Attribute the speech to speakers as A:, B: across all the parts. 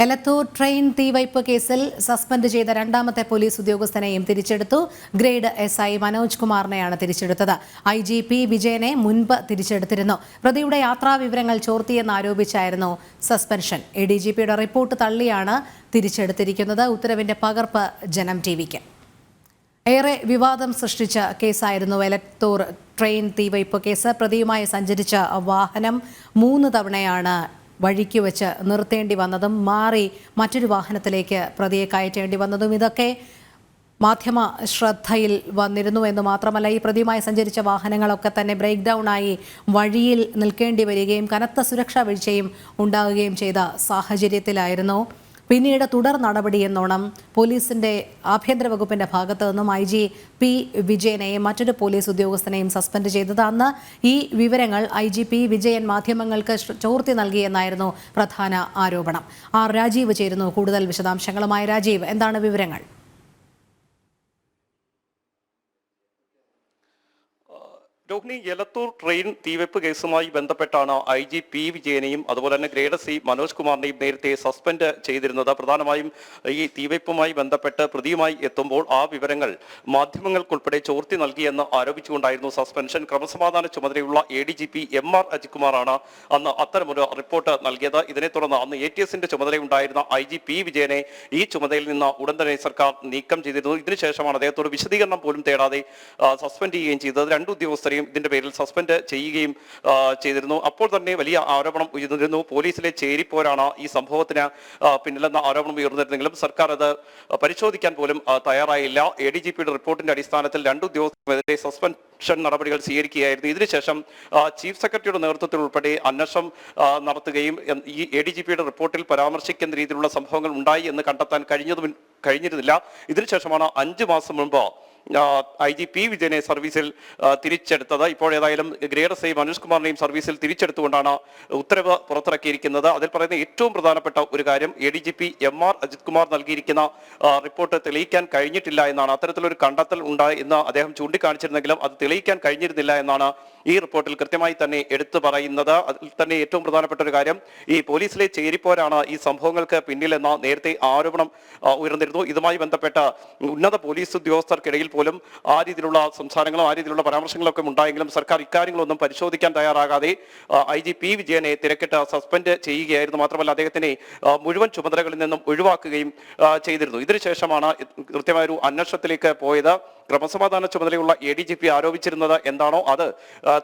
A: Elathur train തീവയ്പ് കേസിൽ suspend ചെയ്ത രണ്ടാമത്തെ പോലീസ് ഉദ്യോഗസ്ഥനെയും തിരിച്ചെടുത്തു. ഗ്രേഡ് SI മനോജ് കുമാറിനെയാണ് തിരിച്ചെടുത്തത്. IGP വിജയനെ മുൻപ് തിരിച്ചെടുത്തിരുന്നു. പ്രതിയുടെ യാത്രാ വിവരങ്ങൾ ചോർത്തിയെന്നാരോപിച്ചായിരുന്നു സസ്പെൻഷൻ. ADGPയുടെ റിപ്പോർട്ട് തള്ളിയാണ് തിരിച്ചെടുത്തിരിക്കുന്നത്. ഉത്തരവിന്റെ പകർപ്പ് ജനം TVക്ക്. ഏറെ വിവാദം സൃഷ്ടിച്ച കേസായിരുന്നു എലത്തൂർ ട്രെയിൻ തീവയ്പ് കേസ്. പ്രതിയുമായി സഞ്ചരിച്ച വാഹനം 3 തവണയാണ് വഴിക്ക് വെച്ച് നിർത്തേണ്ടി വന്നതും മാറി മറ്റൊരു വാഹനത്തിലേക്ക് പ്രതിയെ കയറ്റേണ്ടി വന്നതും ഇതൊക്കെ മാധ്യമ ശ്രദ്ധയിൽ വന്നിരുന്നു എന്ന് മാത്രമല്ല, ഈ പ്രതിയുമായി സഞ്ചരിച്ച വാഹനങ്ങളൊക്കെ തന്നെ ബ്രേക്ക് ഡൗൺ ആയി വഴിയിൽ നിൽക്കേണ്ടി വരികയും കനത്ത സുരക്ഷാ വീഴ്ചയും ഉണ്ടാവുകയും ചെയ്ത സാഹചര്യത്തിലായിരുന്നു പിന്നീട് തുടർ നടപടി എന്നോണം പോലീസിന്റെ ആഭ്യന്തര വകുപ്പിന്റെ ഭാഗത്തു നിന്നും IGP വിജയനെയും മറ്റൊരു പോലീസ് ഉദ്യോഗസ്ഥനെയും സസ്പെൻഡ് ചെയ്തത്. അന്ന് ഈ വിവരങ്ങൾ IGP വിജയൻ മാധ്യമങ്ങൾക്ക് ചോർത്തി നൽകിയെന്നായിരുന്നു പ്രധാന ആരോപണം. രാജീവ് ചേരുന്നു കൂടുതൽ വിശദാംശങ്ങളുമായി. രാജീവ്, എന്താണ് വിവരങ്ങൾ?
B: രോഹിണി, എലത്തൂർ ട്രെയിൻ തീവെപ്പ് കേസുമായി ബന്ധപ്പെട്ടാണ് IGP വിജയനെയും അതുപോലെ തന്നെ ഗ്രേഡ് SI മനോജ് കുമാറിനെയും നേരത്തെ സസ്പെൻഡ് ചെയ്തിരുന്നത്. പ്രധാനമായും ഈ തീവെപ്പുമായി ബന്ധപ്പെട്ട് പ്രതിയുമായി എത്തുമ്പോൾ ആ വിവരങ്ങൾ മാധ്യമങ്ങൾക്കുൾപ്പെടെ ചോർത്തി നൽകിയെന്ന് ആരോപിച്ചുകൊണ്ടായിരുന്നു സസ്പെൻഷൻ. ക്രമസമാധാന ചുമതലയുള്ള ADGP MR അജിത്കുമാറാണ് അന്ന് അത്തരമൊരു റിപ്പോർട്ട് നൽകിയത്. ഇതിനെ തുടർന്ന് അന്ന് ATSന്റെ ചുമതലയുണ്ടായിരുന്ന IGP വിജയനെ ഈ ചുമതലയിൽ നിന്ന് ഉടൻ തന്നെ സർക്കാർ നീക്കം ചെയ്തിരുന്നു. ഇതിനുശേഷമാണ് അദ്ദേഹത്തോട് വിശദീകരണം പോലും തേടാതെ സസ്പെൻഡ് ചെയ്യുകയും ചെയ്തത്. 2 ഉദ്യോഗസ്ഥരെയും ഇതിന്റെ പേരിൽ സസ്പെൻഡ് ചെയ്യുകയും ചെയ്തിരുന്നു. അപ്പോൾ തന്നെ വലിയ ആരോപണം ഉയർന്നിരുന്നു. പോലീസിലെ ചേരിപ്പോരാണ് ഈ സംഭവത്തിന് പിന്നിലെന്ന ആരോപണം ഉയർന്നിരുന്നെങ്കിലും സർക്കാർ അത് പരിശോധിക്കാൻ പോലും തയ്യാറായില്ല. ADGPയുടെ റിപ്പോർട്ടിന്റെ അടിസ്ഥാനത്തിൽ 2 ഉദ്യോഗസ്ഥർക്കെതിരെ സസ്പെൻഷൻ നടപടികൾ സ്വീകരിക്കുകയായിരുന്നു. ഇതിനുശേഷം ചീഫ് സെക്രട്ടറിയുടെ നേതൃത്വത്തിൽ ഉൾപ്പെടെ അന്വേഷണം നടത്തുകയും ഈ ADGPയുടെ റിപ്പോർട്ടിൽ പരാമർശിക്കുന്ന രീതിയിലുള്ള സംഭവങ്ങൾ ഉണ്ടായി എന്ന് കണ്ടെത്താൻ കഴിഞ്ഞിരുന്നില്ല. ഇതിനുശേഷമാണ് 5 മാസം മുമ്പ് IGP വിജയനെ സർവീസിൽ തിരിച്ചെടുത്തത്. ഇപ്പോൾ ഏതായാലും ഗ്രേഡ് SI മനോജ് കുമാറിനെയും സർവീസിൽ തിരിച്ചെടുത്തുകൊണ്ടാണ് ഉത്തരവ് പുറത്തിറക്കിയിരിക്കുന്നത്. അതിൽ പറയുന്ന ഏറ്റവും പ്രധാനപ്പെട്ട ഒരു കാര്യം, ADGP MR അജിത്കുമാർ നൽകിയിരിക്കുന്ന റിപ്പോർട്ട് തെളിയിക്കാൻ കഴിഞ്ഞിട്ടില്ല എന്നാണ്. അത്തരത്തിലൊരു കണ്ടെത്തൽ ഉണ്ടായി എന്ന് അദ്ദേഹം ചൂണ്ടിക്കാണിച്ചിരുന്നെങ്കിലും അത് തെളിയിക്കാൻ കഴിഞ്ഞിരുന്നില്ല എന്നാണ് ഈ റിപ്പോർട്ടിൽ കൃത്യമായി തന്നെ എടുത്തു പറയുന്നത്. അതിൽ തന്നെ ഏറ്റവും പ്രധാനപ്പെട്ട ഒരു കാര്യം, ഈ പോലീസിലെ ചേരിപ്പോരാണ് ഈ സംഭവങ്ങൾക്ക് പിന്നിലെന്ന നേരത്തെ ആരോപണം ഉയർന്നിരുന്നു. ഇതുമായി ബന്ധപ്പെട്ട ഉന്നത പോലീസ് ഉദ്യോഗസ്ഥർക്കിടയിൽ പോലും ആ രീതിയിലുള്ള സംസാരങ്ങളും ആ രീതിയിലുള്ള പരാമർശങ്ങളൊക്കെ ഉണ്ടായെങ്കിലും സർക്കാർ ഇക്കാര്യങ്ങളൊന്നും പരിശോധിക്കാൻ തയ്യാറാകാതെ IGP വിജയനെ തിരക്കിട്ട് സസ്പെൻഡ് ചെയ്യുകയായിരുന്നു. മാത്രമല്ല അദ്ദേഹത്തിനെ മുഴുവൻ ചുമതലകളിൽ നിന്നും ഒഴിവാക്കുകയും ചെയ്തിരുന്നു. ഇതിനുശേഷമാണ് കൃത്യമായൊരു അന്വേഷണത്തിലേക്ക് പോയത്. ക്രമസമാധാന ചുമതലയുള്ള ADGP ആരോപിച്ചിരുന്നത് എന്താണോ അത്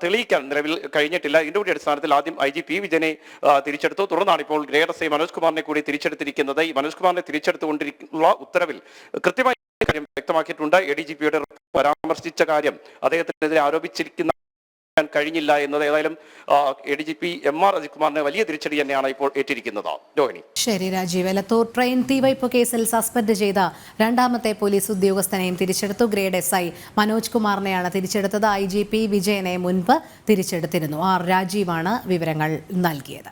B: തെളിയിക്കാൻ നിലവിൽ കഴിഞ്ഞിട്ടില്ല. ഇതിന്റെ കൂടി അടിസ്ഥാനത്തിൽ ആദ്യം IGP വിജയനെ തിരിച്ചെടുത്തു. തുടർന്നാണ് ഇപ്പോൾ ഗ്രേഡ് SI മനോജ് കുമാറിനെ കൂടി തിരിച്ചെടുത്തിരിക്കുന്നത്. ഈ മനോജ് കുമാറിനെ തിരിച്ചെടുത്തുകൊണ്ടിരിക്കുന്ന ഉത്തരവിൽ കൃത്യമായി കാര്യം വ്യക്തമാക്കിയിട്ടുണ്ട്. ADGPയുടെ പരാമർശിച്ച കാര്യം അദ്ദേഹത്തിനെതിരെ ആരോപിച്ചിരിക്കുന്ന കഴിഞ്ഞില്ല എന്നത് ഏതായാലും ADGP MR അജിത്കുമാറിന് വലിയ തിരിച്ചടി തന്നെയാണ് ഇപ്പോൾ ഏറ്റിരിക്കുന്നത്. രോഹിണി.
A: ശരി രാജീവ്. എലത്തൂർ ട്രെയിൻ തീവയ്പ് കേസിൽ സസ്പെൻഡ് ചെയ്ത രണ്ടാമത്തെ പോലീസ് ഉദ്യോഗസ്ഥനെയും തിരിച്ചെടുത്തു. ഗ്രേഡ് SI മനോജ് കുമാറിനെയാണ് തിരിച്ചെടുത്തത്. IGP വിജയനെ മുൻപ് തിരിച്ചെടുത്തിരുന്നു. രാജീവാണ് വിവരങ്ങൾ നൽകിയത്.